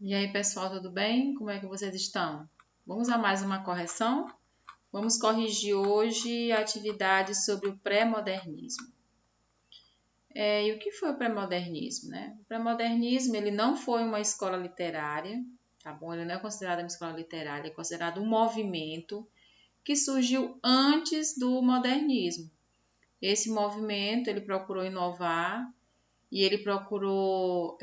E aí, pessoal, tudo bem? Como é que vocês estão? Vamos a mais uma correção? Vamos corrigir hoje a atividade sobre o pré-modernismo. E o que foi o pré-modernismo, né? O pré-modernismo, ele não foi uma escola literária, tá bom? Ele não é considerado uma escola literária, é considerado um movimento que surgiu antes do modernismo. Esse movimento, ele procurou inovar e ele procurou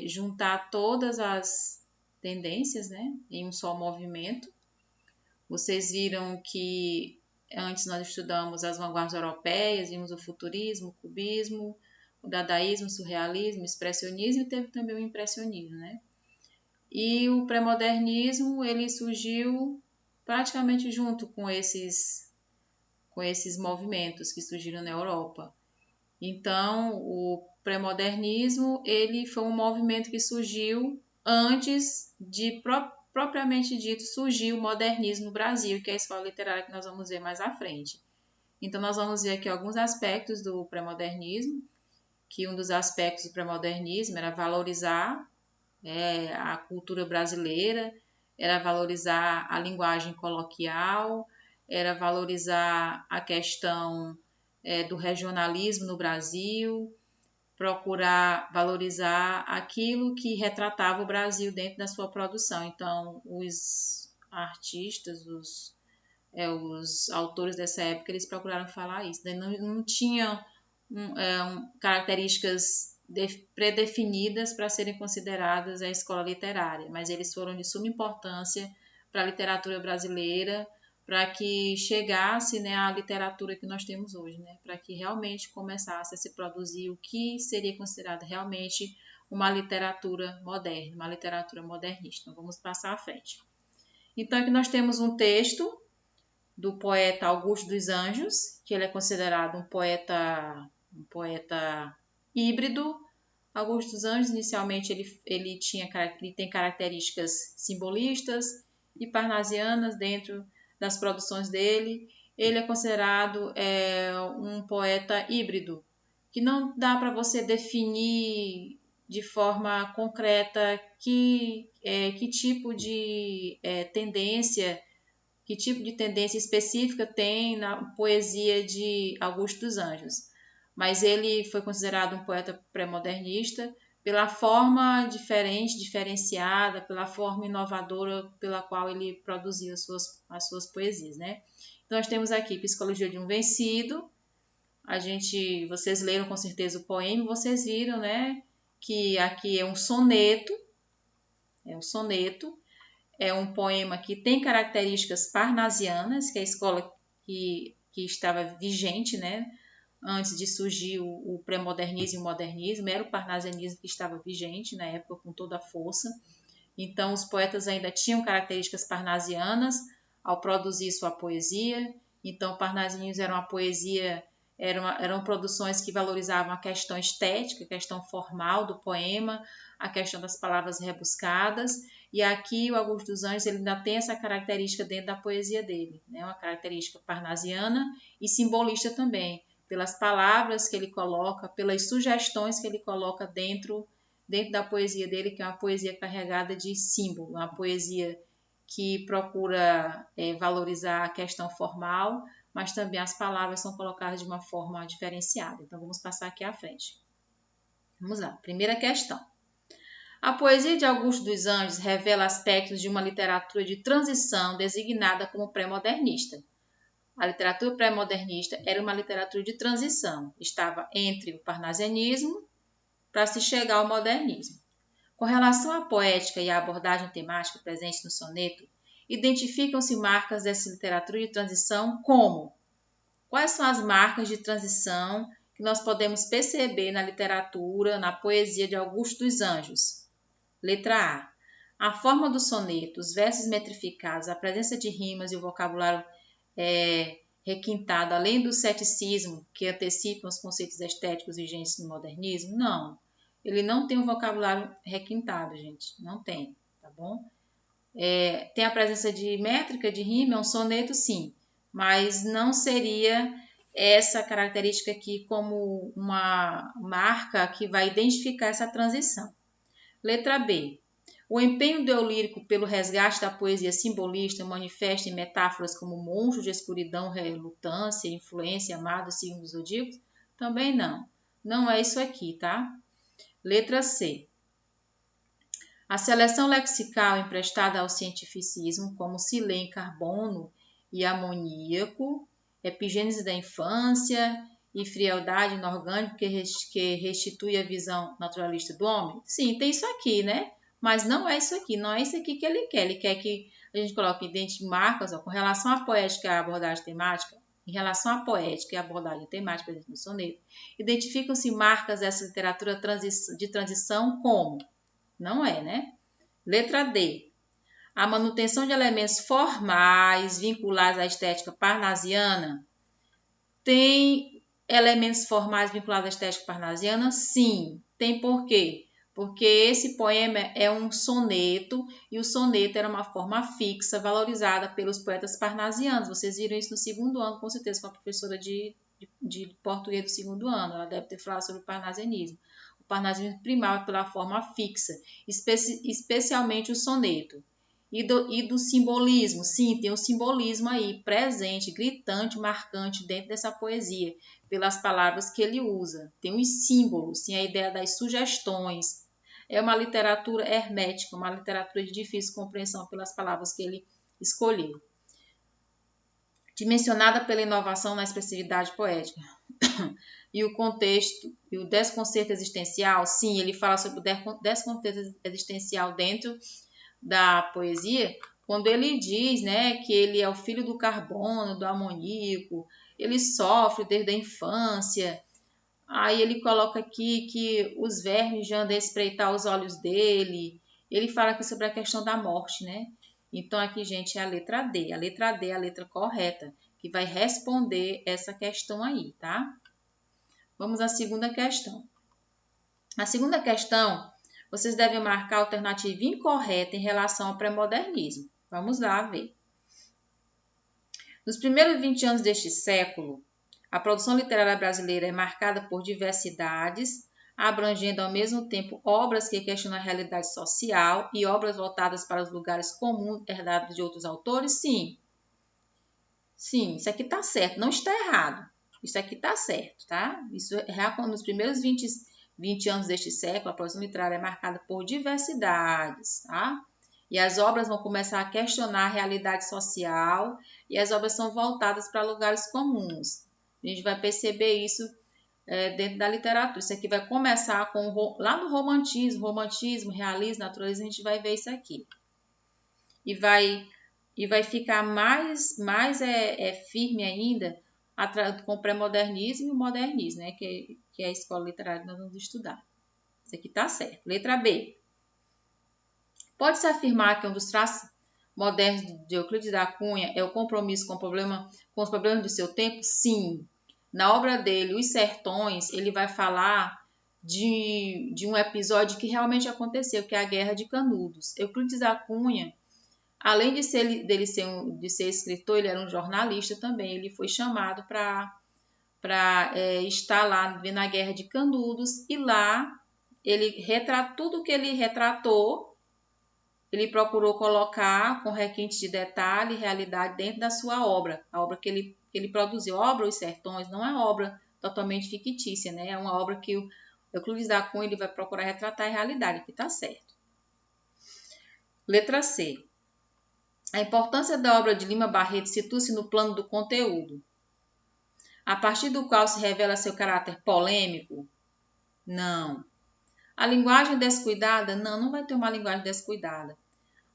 juntar todas as tendências, né, em um só movimento. Vocês viram que antes nós estudamos as vanguardas europeias, vimos o futurismo, o cubismo, o dadaísmo, o surrealismo, o expressionismo e teve também o impressionismo, né? E o pré-modernismo, ele surgiu praticamente junto com esses movimentos que surgiram na Europa. Então, o pré-modernismo, ele foi um movimento que surgiu antes de propriamente dito surgir o modernismo no Brasil, que é a escola literária que nós vamos ver mais à frente. Então, nós vamos ver aqui alguns aspectos do pré-modernismo, que um dos aspectos do pré-modernismo era valorizar a cultura brasileira, era valorizar a linguagem coloquial, era valorizar a questão do regionalismo no Brasil, procurar valorizar aquilo que retratava o Brasil dentro da sua produção. Então, os artistas, os autores dessa época, eles procuraram falar isso. Não tinham características predefinidas para serem consideradas a escola literária, mas eles foram de suma importância para a literatura brasileira, para que chegasse, né, a literatura que nós temos hoje, né, para que realmente começasse a se produzir o que seria considerado realmente uma literatura moderna, uma literatura modernista. Então, vamos passar à frente. Então, aqui nós temos um texto do poeta Augusto dos Anjos, que ele é considerado um poeta híbrido. Augusto dos Anjos, inicialmente, ele tem características simbolistas e parnasianas dentro das produções dele. Ele é considerado um poeta híbrido, que não dá para você definir de forma concreta que tipo de tendência, que tipo de tendência específica tem na poesia de Augusto dos Anjos. Mas ele foi considerado um poeta pré-modernista pela forma diferente, diferenciada, pela forma inovadora pela qual ele produziu as suas poesias, né? Então, nós temos aqui Psicologia de um Vencido. Vocês leram com certeza o poema, vocês viram, né, que aqui é um soneto, é um poema que tem características parnasianas, que é a escola que estava vigente, né, antes de surgir o pré-modernismo e o modernismo, era o parnasianismo que estava vigente na época com toda a força. Então, os poetas ainda tinham características parnasianas ao produzir sua poesia. Então, parnasianismo era uma poesia, eram produções que valorizavam a questão estética, a questão formal do poema, a questão das palavras rebuscadas. E aqui o Augusto dos Anjos ele ainda tem essa característica dentro da poesia dele, né? Uma característica parnasiana e simbolista também, pelas palavras que ele coloca, pelas sugestões que ele coloca dentro da poesia dele, que é uma poesia carregada de símbolo, uma poesia que procura valorizar a questão formal, mas também as palavras são colocadas de uma forma diferenciada. Então, vamos passar aqui à frente. Vamos lá, primeira questão. A poesia de Augusto dos Anjos revela aspectos de uma literatura de transição designada como pré-modernista. A literatura pré-modernista era uma literatura de transição, estava entre o parnasianismo para se chegar ao modernismo. Com relação à poética e à abordagem temática presente no soneto, identificam-se marcas dessa literatura de transição como: quais são as marcas de transição que nós podemos perceber na literatura, na poesia de Augusto dos Anjos? Letra A. A forma do soneto, os versos metrificados, a presença de rimas e o vocabulário requintado, além do ceticismo que antecipam os conceitos estéticos vigentes no modernismo? Não. Ele não tem um vocabulário requintado, gente. Não tem, tá bom? Tem a presença de métrica, de rima, é um soneto, sim. Mas não seria essa característica aqui como uma marca que vai identificar essa transição. Letra B. O empenho do eu lírico pelo resgate da poesia simbolista manifesta em metáforas como monstro de escuridão, relutância, influência, amado, signo dos zodíacos? Também não. Não é isso aqui, tá? Letra C. A seleção lexical emprestada ao cientificismo, como se lê em carbono e amoníaco, epigênese da infância e frialdade inorgânica que restitui a visão naturalista do homem? Sim, tem isso aqui, né? Mas não é isso aqui, não é isso aqui que ele quer. Ele quer que a gente coloque marcas, ó, com relação à poética e à abordagem temática. Em relação à poética e à abordagem temática presente no soneto, identificam-se marcas dessa literatura de transição como? Não é, né? Letra D. A manutenção de elementos formais vinculados à estética parnasiana. Tem elementos formais vinculados à estética parnasiana? Sim. Tem por quê? Porque esse poema é um soneto e o soneto era uma forma fixa valorizada pelos poetas parnasianos. Vocês viram isso no segundo ano, com certeza, com a professora de português do segundo ano. Ela deve ter falado sobre o parnasianismo. O parnasianismo primava pela forma fixa, especialmente o soneto. E do simbolismo, sim, tem um simbolismo aí presente, gritante, marcante dentro dessa poesia, pelas palavras que ele usa. Tem os símbolos, sim, a ideia das sugestões. É uma literatura hermética, uma literatura de difícil compreensão pelas palavras que ele escolheu. Dimensionada pela inovação na expressividade poética. E o contexto, e o desconcerto existencial, sim, ele fala sobre o desconcerto existencial dentro da poesia, quando ele diz, né, que ele é o filho do carbono, do amoníaco, ele sofre desde a infância. Aí ele coloca aqui que os vermes já andam a espreitar os olhos dele. Ele fala aqui sobre a questão da morte, né? Então aqui, gente, é a letra D. A letra D é a letra correta, que vai responder essa questão aí, tá? Vamos à segunda questão. A segunda questão, vocês devem marcar a alternativa incorreta em relação ao pré-modernismo. Vamos lá ver. Nos primeiros 20 anos deste século, a produção literária brasileira é marcada por diversidades, abrangendo ao mesmo tempo obras que questionam a realidade social e obras voltadas para os lugares comuns herdados de outros autores? Sim. Sim, isso aqui está certo, não está errado. Isso aqui está certo, tá? Isso é nos primeiros 20 anos deste século, a produção literária é marcada por diversidades, tá? E as obras vão começar a questionar a realidade social e as obras são voltadas para lugares comuns. A gente vai perceber isso dentro da literatura. Isso aqui vai começar lá no romantismo, realismo, naturalismo, a gente vai ver isso aqui. E vai ficar mais firme ainda com o pré-modernismo e o modernismo, né? Que é a escola literária que nós vamos estudar. Isso aqui está certo. Letra B. Pode-se afirmar que um dos traços modernos de Euclides da Cunha é o compromisso com os problemas do seu tempo? Sim. Na obra dele, Os Sertões, ele vai falar de um episódio que realmente aconteceu, que é a Guerra de Canudos. Euclides da Cunha, além de ser escritor, ele era um jornalista também. Ele foi chamado para estar lá na Guerra de Canudos e lá ele tudo o que ele retratou, ele procurou colocar com requinte de detalhe e realidade dentro da sua obra. A obra que ele produziu, a obra Os Sertões, não é obra totalmente fictícia, né? É uma obra que o Euclides da Cunha ele vai procurar retratar a realidade, que está certo. Letra C. A importância da obra de Lima Barreto situa-se no plano do conteúdo, a partir do qual se revela seu caráter polêmico? Não. A linguagem descuidada? Não vai ter uma linguagem descuidada.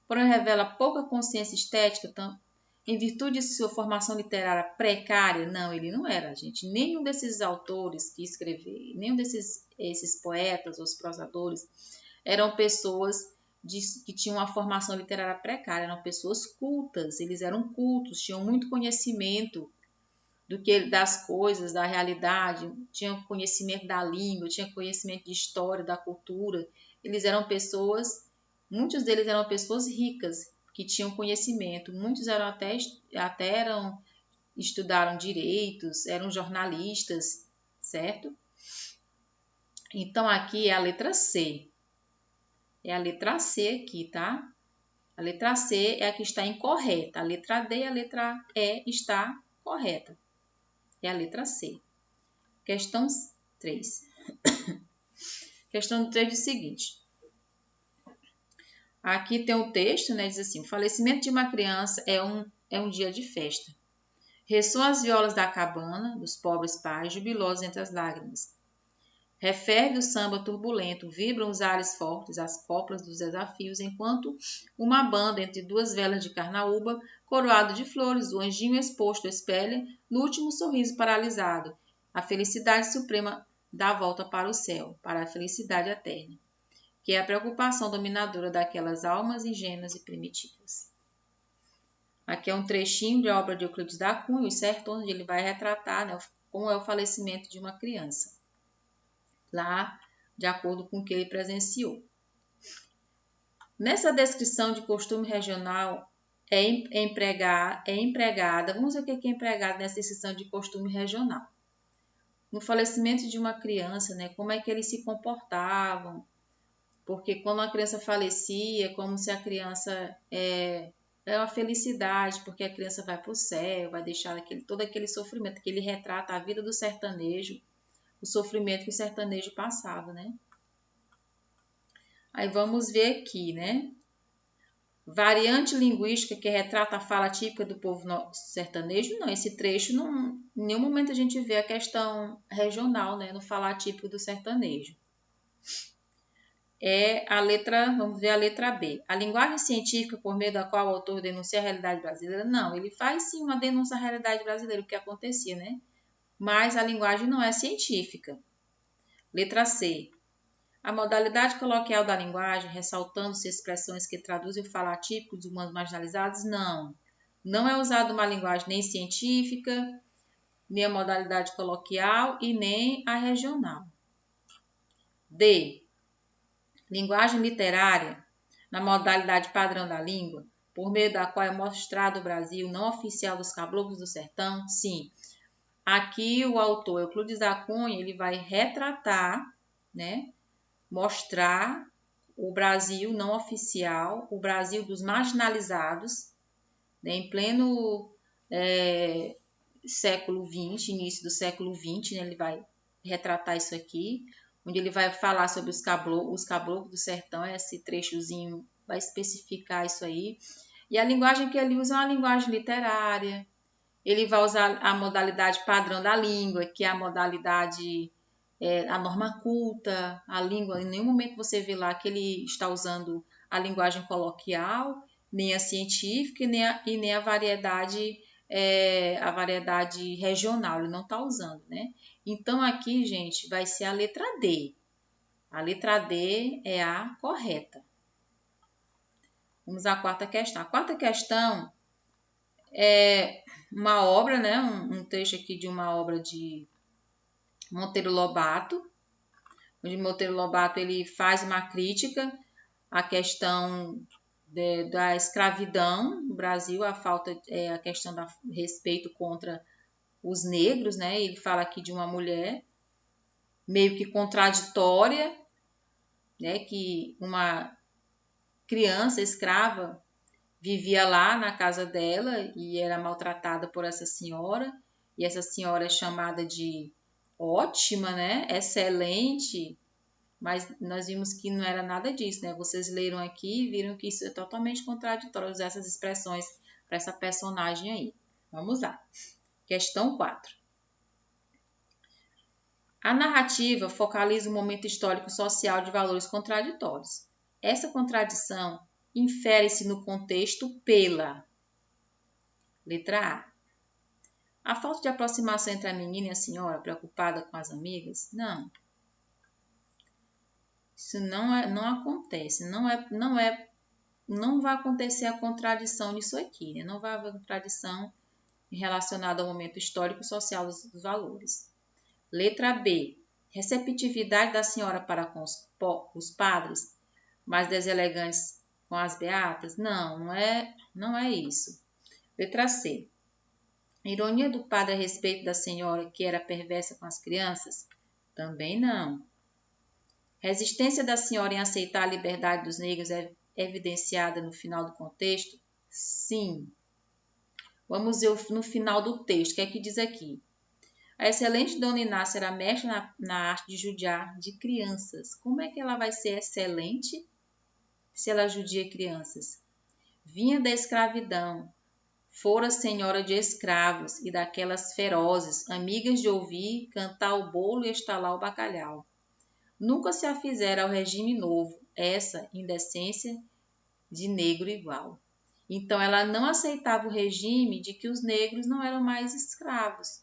Porém, revela pouca consciência estética, em virtude de sua formação literária precária? Não, ele não era, gente. Nenhum desses autores que escreveram, nenhum esses poetas, os prosadores, eram pessoas que tinham uma formação literária precária, eram pessoas cultas, eles eram cultos, tinham muito conhecimento das coisas, da realidade, tinham conhecimento da língua, tinham conhecimento de história, da cultura. Muitos deles eram pessoas ricas, que tinham conhecimento, muitos estudaram direitos, eram jornalistas, certo? Então aqui é a letra C. é a letra C aqui, tá? A letra C é a que está incorreta. A letra D e a letra E está correta. É a letra C. Questão 3. Questão 3 diz o seguinte. Aqui tem o texto, né? Diz assim: o falecimento de uma criança é um dia de festa. Ressoam as violas da cabana dos pobres pais, jubilosos entre as lágrimas. Referve o samba turbulento, vibram os ares fortes, as coplas dos desafios, enquanto uma banda entre duas velas de carnaúba, coroado de flores, o anjinho exposto espelha, no último sorriso paralisado, a felicidade suprema dá a volta para o céu, para a felicidade eterna, que é a preocupação dominadora daquelas almas ingênuas e primitivas. Aqui é um trechinho de obra de Euclides da Cunha, Os Sertões, onde ele vai retratar, né, como é o falecimento de uma criança, lá de acordo com o que ele presenciou. Nessa descrição de costume regional é empregada, vamos ver o que é empregado nessa descrição de costume regional. No falecimento de uma criança, né, como é que eles se comportavam, porque quando uma criança falecia, é como se a criança é uma felicidade, porque a criança vai para o céu, vai deixar todo aquele sofrimento, que ele retrata a vida do sertanejo, o sofrimento que o sertanejo passava, né? Aí vamos ver aqui, né? Variante linguística que retrata a fala típica do povo sertanejo. Não, esse trecho, não, em nenhum momento a gente vê a questão regional, né? No falar típico do sertanejo. Vamos ver a letra B. A linguagem científica por meio da qual o autor denuncia a realidade brasileira? Não, ele faz sim uma denúncia à realidade brasileira, o que acontecia, né? Mas a linguagem não é científica. Letra C. A modalidade coloquial da linguagem, ressaltando-se expressões que traduzem o falar típico dos humanos marginalizados? Não. Não é usada uma linguagem nem científica, nem a modalidade coloquial e nem a regional. D. Linguagem literária, na modalidade padrão da língua, por meio da qual é mostrado o Brasil não oficial dos caboclos do sertão? Sim. Aqui o autor Euclides da Cunha, ele vai retratar, né, mostrar o Brasil não oficial, o Brasil dos marginalizados, né, em pleno século XX, início do século XX, né, ele vai retratar isso aqui, onde ele vai falar sobre os caboclos do sertão, esse trechozinho vai especificar isso aí. E a linguagem que ele usa é uma linguagem literária. Ele vai usar a modalidade padrão da língua, que é a modalidade, a norma culta, a língua. Em nenhum momento você vê lá que ele está usando a linguagem coloquial, nem a científica e nem a variedade regional. Ele não está usando, né? Então, aqui, gente, vai ser a letra D. A letra D é a correta. Vamos à quarta questão. A quarta questão é uma obra, né? Um trecho aqui de uma obra de Monteiro Lobato, onde Monteiro Lobato ele faz uma crítica à questão da escravidão no Brasil, a questão do respeito contra os negros, né? Ele fala aqui de uma mulher meio que contraditória, né? Que uma criança escrava vivia lá na casa dela e era maltratada por essa senhora, e essa senhora é chamada de ótima, né? Excelente, mas nós vimos que não era nada disso, né? Vocês leram aqui e viram que isso é totalmente contraditório, usar essas expressões para essa personagem aí. Vamos lá. Questão 4. A narrativa focaliza o momento histórico social de valores contraditórios. Essa contradição infere-se no contexto pela letra A. A falta de aproximação entre a menina e a senhora, preocupada com as amigas? Não. Isso não acontece. Não vai acontecer a contradição nisso aqui, né? Não vai haver contradição relacionada ao momento histórico e social dos valores. Letra B. Receptividade da senhora para com os padres, mais deselegantes com as beatas? Não é isso. Letra C. Ironia do padre a respeito da senhora que era perversa com as crianças? Também não. Resistência da senhora em aceitar a liberdade dos negros é evidenciada no final do contexto? Sim. Vamos ver no final do texto, o que é que diz aqui? A excelente Dona Inácia era mestra na arte de judiar de crianças. Como é que ela vai ser excelente se ela judia crianças? Vinha da escravidão, fora senhora de escravos e daquelas ferozes, amigas de ouvir, cantar o bolo e estalar o bacalhau. Nunca se afizera ao regime novo, essa indecência de negro igual. Então, ela não aceitava o regime de que os negros não eram mais escravos,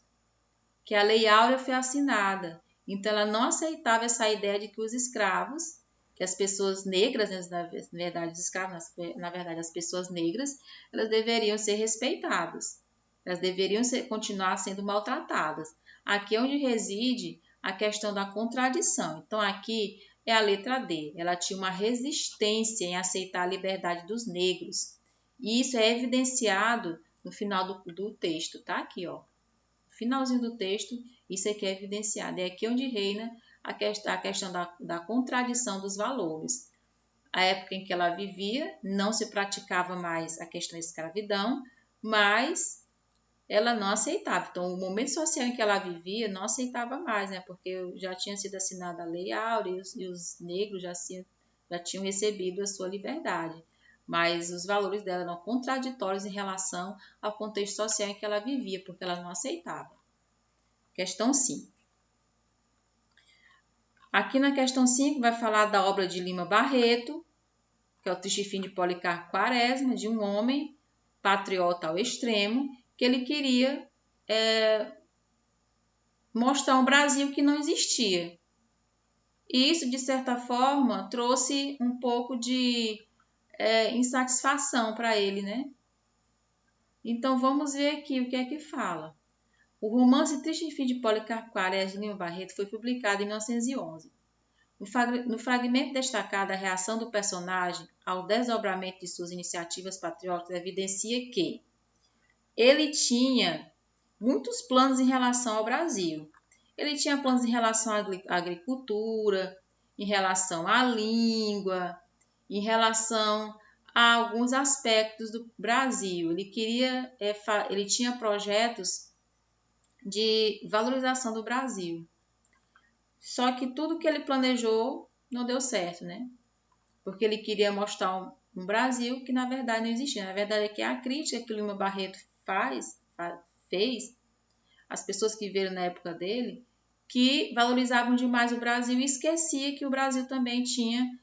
que a Lei Áurea foi assinada. Então, ela não aceitava essa ideia de que os escravos, que as pessoas negras, na verdade, os escravos, na verdade, as pessoas negras, elas deveriam ser respeitadas. Elas deveriam continuar sendo maltratadas. Aqui é onde reside a questão da contradição. Então, aqui é a letra D. Ela tinha uma resistência em aceitar a liberdade dos negros. E isso é evidenciado no final do texto, tá? Aqui, ó. Finalzinho do texto, isso aqui é evidenciado. É aqui onde reina a questão da contradição dos valores. A época em que ela vivia, não se praticava mais a questão da escravidão, mas ela não aceitava. Então, o momento social em que ela vivia, não aceitava mais, né? Porque já tinha sido assinada a Lei Áurea e os negros já tinham recebido a sua liberdade. Mas os valores dela eram contraditórios em relação ao contexto social em que ela vivia, porque ela não aceitava. Questão 5. Aqui na questão 5 vai falar da obra de Lima Barreto, que é o Triste Fim de Policarpo Quaresma, de um homem patriota ao extremo, que ele queria mostrar um Brasil que não existia. E isso, de certa forma, trouxe um pouco de insatisfação para ele, né? Então, vamos ver aqui o que é que fala. O romance Triste Fim de Policarpo Quaresma de Lima Barreto foi publicado em 1911. No fragmento destacado, a reação do personagem ao desdobramento de suas iniciativas patrióticas evidencia que ele tinha muitos planos em relação ao Brasil. Ele tinha planos em relação à agricultura, em relação à língua, em relação a alguns aspectos do Brasil. Ele tinha projetos de valorização do Brasil. Só que tudo que ele planejou não deu certo, né? Porque ele queria mostrar um Brasil que na verdade não existia. Na verdade é que a crítica que o Lima Barreto fez, as pessoas que viveram na época dele, que valorizavam demais o Brasil e esquecia que o Brasil também tinha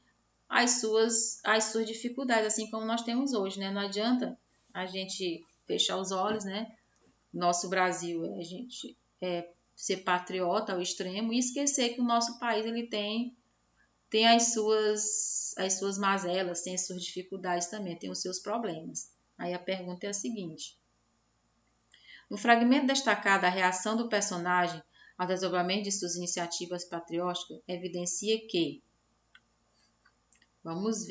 as suas dificuldades, assim como nós temos hoje, né? Não adianta a gente fechar os olhos, né? Nosso Brasil, a gente ser patriota ao extremo e esquecer que o nosso país ele tem as suas mazelas, tem as suas dificuldades também, tem os seus problemas. Aí a pergunta é a seguinte: no fragmento destacado, a reação do personagem ao desdobramento de suas iniciativas patrióticas evidencia que, vamos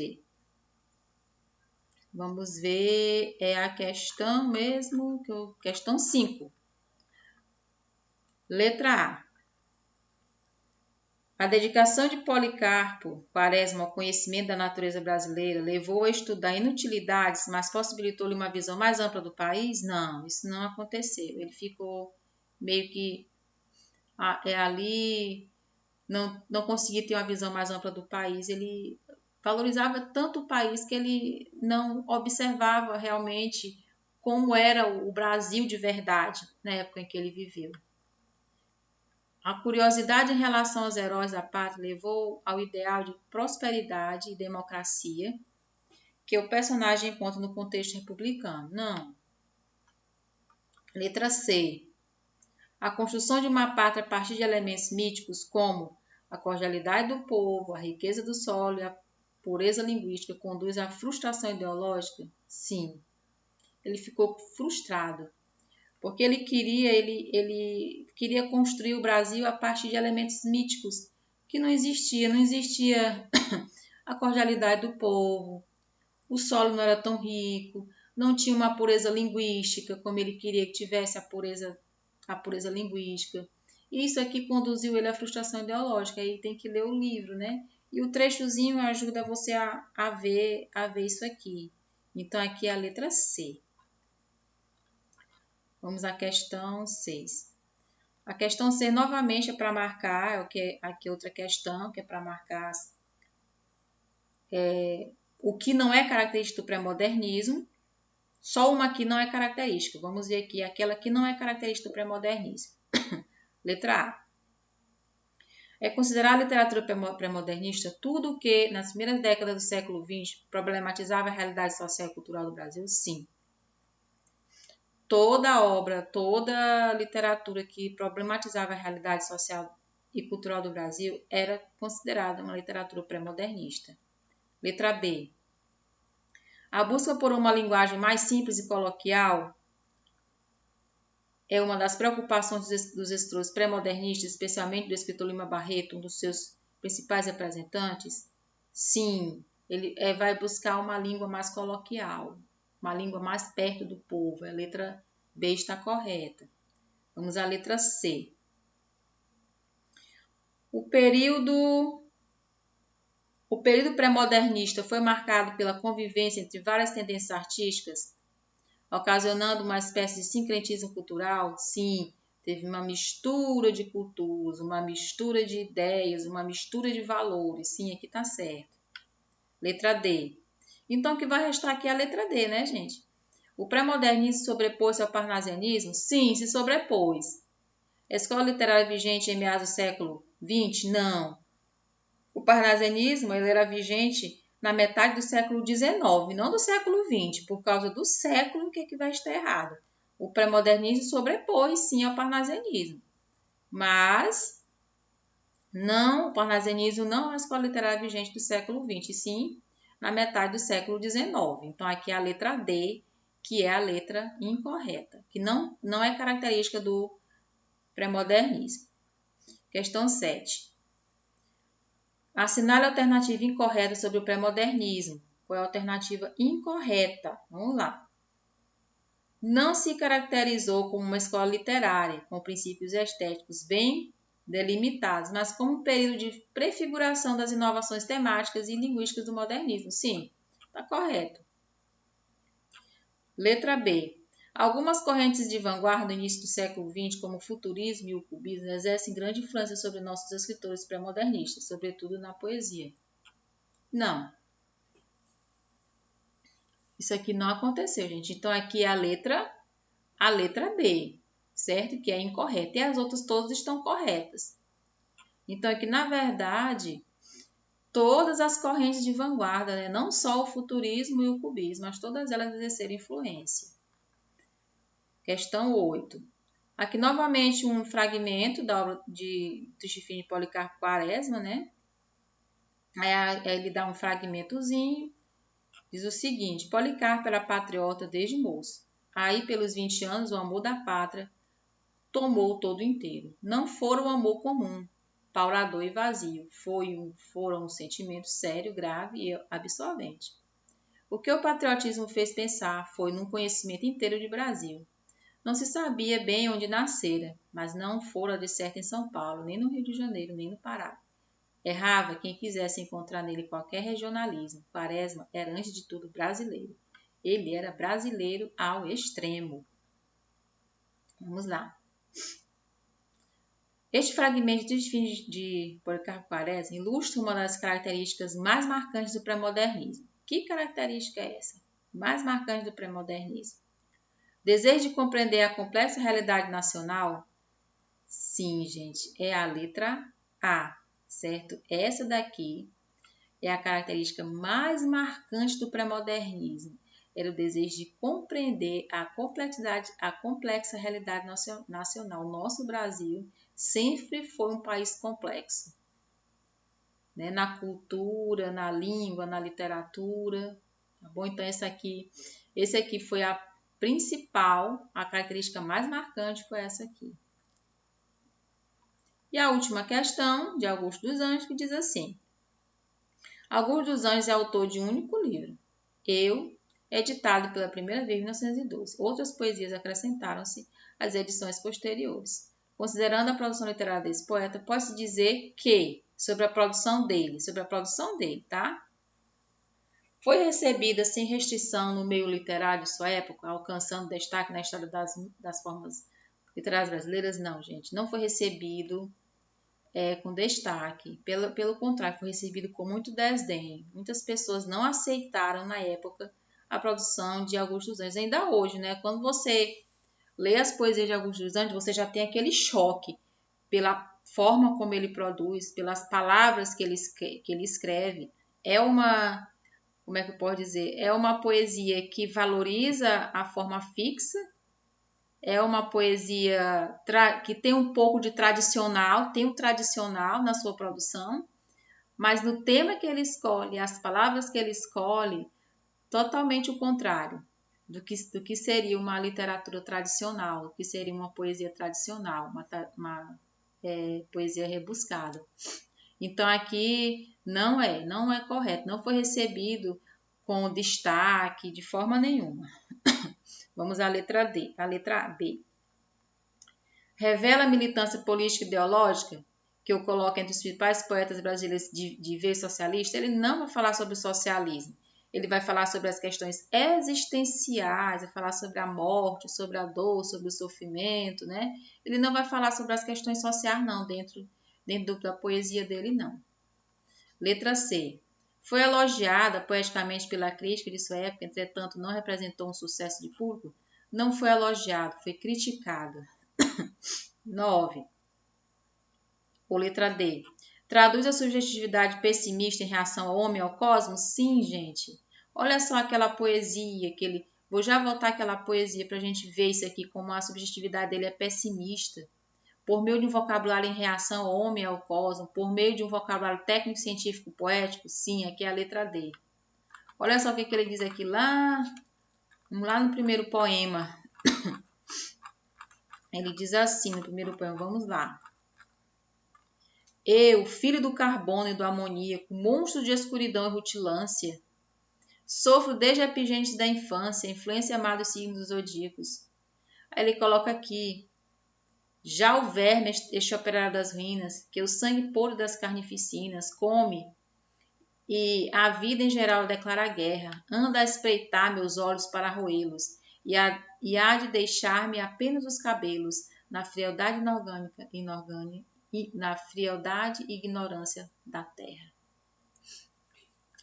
ver, é a questão mesmo, questão 5. Letra A. A dedicação de Policarpo Quaresma ao conhecimento da natureza brasileira levou a estudar inutilidades, mas possibilitou-lhe uma visão mais ampla do país? Não, isso não aconteceu. Ele ficou meio que ali, não conseguia ter uma visão mais ampla do país. Ele valorizava tanto o país que ele não observava realmente como era o Brasil de verdade na época em que ele viveu. A curiosidade em relação aos heróis da pátria levou ao ideal de prosperidade e democracia que o personagem encontra no contexto republicano. Não. Letra C. A construção de uma pátria a partir de elementos míticos como a cordialidade do povo, a riqueza do solo e a pureza linguística conduz à frustração ideológica? Sim. Ele ficou frustrado. Porque ele queria construir o Brasil a partir de elementos míticos que não existia. Não existia a cordialidade do povo, o solo não era tão rico, não tinha uma pureza linguística como ele queria que tivesse a pureza linguística. Isso aqui conduziu ele à frustração ideológica. Aí tem que ler o livro, né? E o trechozinho ajuda você a ver isso aqui. Então, aqui é a letra C. Vamos à questão 6. A questão C, novamente, é para marcar, aqui outra questão, que é para marcar o que não é característico do pré-modernismo. Só uma que não é característica. Vamos ver aqui, aquela que não é característica do pré-modernismo. Letra A. É considerada a literatura pré-modernista tudo o que, nas primeiras décadas do século XX, problematizava a realidade social e cultural do Brasil? Sim. Toda obra, toda literatura que problematizava a realidade social e cultural do Brasil era considerada uma literatura pré-modernista. Letra B. A busca por uma linguagem mais simples e coloquial é uma das preocupações dos escritores pré-modernistas, especialmente do escritor Lima Barreto, um dos seus principais representantes? Sim, ele vai buscar uma língua mais coloquial, uma língua mais perto do povo. A letra B está correta. Vamos à letra C. O período pré-modernista foi marcado pela convivência entre várias tendências artísticas, ocasionando uma espécie de sincretismo cultural? Sim, teve uma mistura de culturas, uma mistura de ideias, uma mistura de valores. Sim, aqui está certo. Letra D. Então, o que vai restar aqui é a letra D, né, gente? O pré-modernismo sobrepôs-se ao parnasianismo? Sim, se sobrepôs. A escola literária vigente em meados do século XX? Não. O parnasianismo ele era vigente na metade do século XIX, não do século XX, por causa do século que vai estar errado. O pré-modernismo sobrepôs, sim, ao parnasianismo. Mas não, o parnasianismo não é a escola literária vigente do século XX, sim na metade do século XIX. Então, aqui é a letra D, que é a letra incorreta, que não é característica do pré-modernismo. Questão 7. Assinale a alternativa incorreta sobre o pré-modernismo. Qual é a alternativa incorreta? Vamos lá. Não se caracterizou como uma escola literária, com princípios estéticos bem delimitados, mas como um período de prefiguração das inovações temáticas e linguísticas do modernismo. Sim, está correto. Letra B. Algumas correntes de vanguarda no início do século XX, como o futurismo e o cubismo, exercem grande influência sobre nossos escritores pré-modernistas, sobretudo na poesia. Não. Isso aqui não aconteceu, gente. Então, aqui é a letra B, certo? Que é incorreta. E as outras todas estão corretas. Então, aqui, na verdade, todas as correntes de vanguarda, né? Não só o futurismo e o cubismo, mas todas elas exerceram influência. Questão 8. Aqui, novamente, um fragmento da obra de Tristefim de Policarpo Quaresma, né? Aí ele dá um fragmentozinho. Diz o seguinte: Policarpo era patriota desde moço. Aí, pelos 20 anos, o amor da pátria tomou todo inteiro. Não fora um amor comum, paurador e vazio. Foram um sentimento sério, grave e absorvente. O que o patriotismo fez pensar foi num conhecimento inteiro de Brasil. Não se sabia bem onde nascera, mas não fora de certo em São Paulo, nem no Rio de Janeiro, nem no Pará. Errava quem quisesse encontrar nele qualquer regionalismo. Quaresma era, antes de tudo, brasileiro. Ele era brasileiro ao extremo. Vamos lá. Este fragmento de Policarpo Quaresma ilustra uma das características mais marcantes do pré-modernismo. Que característica é essa? Mais marcante do pré-modernismo? Desejo de compreender a complexa realidade nacional? Sim, gente, é a letra A, certo? Essa daqui é a característica mais marcante do pré-modernismo. Era o desejo de compreender a complexa realidade nacional. O nosso Brasil sempre foi um país complexo, né? Na cultura, na língua, na literatura. Tá bom? Então, esse aqui foi a principal, a característica mais marcante foi essa aqui. E a última questão, de Augusto dos Anjos, que diz assim: Augusto dos Anjos é autor de um único livro, Eu, editado pela primeira vez em 1912. Outras poesias acrescentaram-se às edições posteriores. Considerando a produção literária desse poeta, pode-se dizer que, sobre a produção dele, tá? Foi recebida sem restrição no meio literário de sua época, alcançando destaque na história das formas literárias brasileiras? Não, gente, não foi recebido com destaque. Pelo contrário, foi recebido com muito desdém. Muitas pessoas não aceitaram na época a produção de Augusto dos Anjos. Ainda hoje, né? Quando você lê as poesias de Augusto dos Anjos, você já tem aquele choque pela forma como ele produz, pelas palavras que ele escreve. É uma, como é que eu posso dizer? É uma poesia que valoriza a forma fixa, é uma poesia que tem um pouco de tradicional, tem o tradicional na sua produção, mas no tema que ele escolhe, as palavras que ele escolhe, totalmente o contrário do que seria uma literatura tradicional, do que seria uma poesia tradicional, uma poesia rebuscada. Então aqui não é correto, não foi recebido com destaque de forma nenhuma. Vamos à letra D, à letra B. Revela a militância política e ideológica, que eu coloco entre os principais poetas brasileiros de ver socialista. Ele não vai falar sobre o socialismo. Ele vai falar sobre as questões existenciais, vai falar sobre a morte, sobre a dor, sobre o sofrimento, né? Ele não vai falar sobre as questões sociais, não, dentro da poesia dele, não. Letra C. Foi elogiada poeticamente pela crítica de sua época, entretanto não representou um sucesso de público? Não foi elogiado, foi criticada. 9. Ou letra D. Traduz a subjetividade pessimista em reação ao homem e ao cosmos? Sim, gente. Olha só aquela poesia que ele... Vou já voltar àquela poesia para a gente ver isso aqui, como a subjetividade dele é pessimista. Por meio de um vocabulário em reação ao homem e ao cosmos, por meio de um vocabulário técnico-científico poético? Sim, aqui é a letra D. Olha só o que ele diz aqui lá no primeiro poema. Ele diz assim no primeiro poema, vamos lá. Eu, filho do carbono e do amoníaco, monstro de escuridão e rutilância, sofro desde a epigênese da infância, influência amada dos signos dos zodíacos. Aí ele coloca aqui, já o verme, este operário das ruínas, que o sangue podre das carnificinas come, e a vida em geral declara guerra, anda a espreitar meus olhos para roê-los, e há de deixar-me apenas os cabelos, na frialdade inorgânica, e na frialdade e ignorância da terra.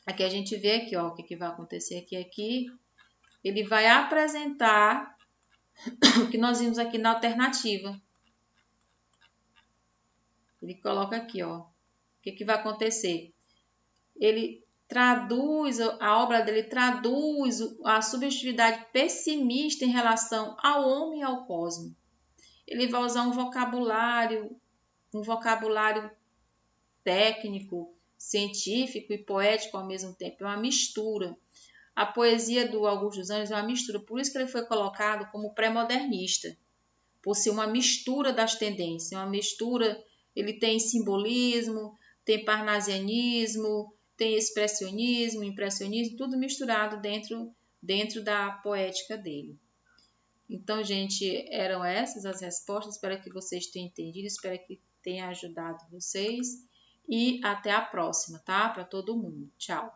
Aqui a gente vê aqui, ó, o que vai acontecer aqui. Ele vai apresentar o que nós vimos aqui na alternativa. Ele coloca aqui, ó, o que vai acontecer. Ele traduz, a obra dele traduz a subjetividade pessimista em relação ao homem e ao cosmos. Ele vai usar um vocabulário técnico, científico e poético ao mesmo tempo. É uma mistura. A poesia do Augusto dos Anjos é uma mistura. Por isso que ele foi colocado como pré-modernista. Por ser uma mistura das tendências. Uma mistura, ele tem simbolismo, tem parnasianismo, tem expressionismo, impressionismo, tudo misturado dentro da poética dele. Então, gente, eram essas as respostas. Espero que vocês tenham entendido, espero que tenha ajudado vocês. E até a próxima, tá? Para todo mundo. Tchau!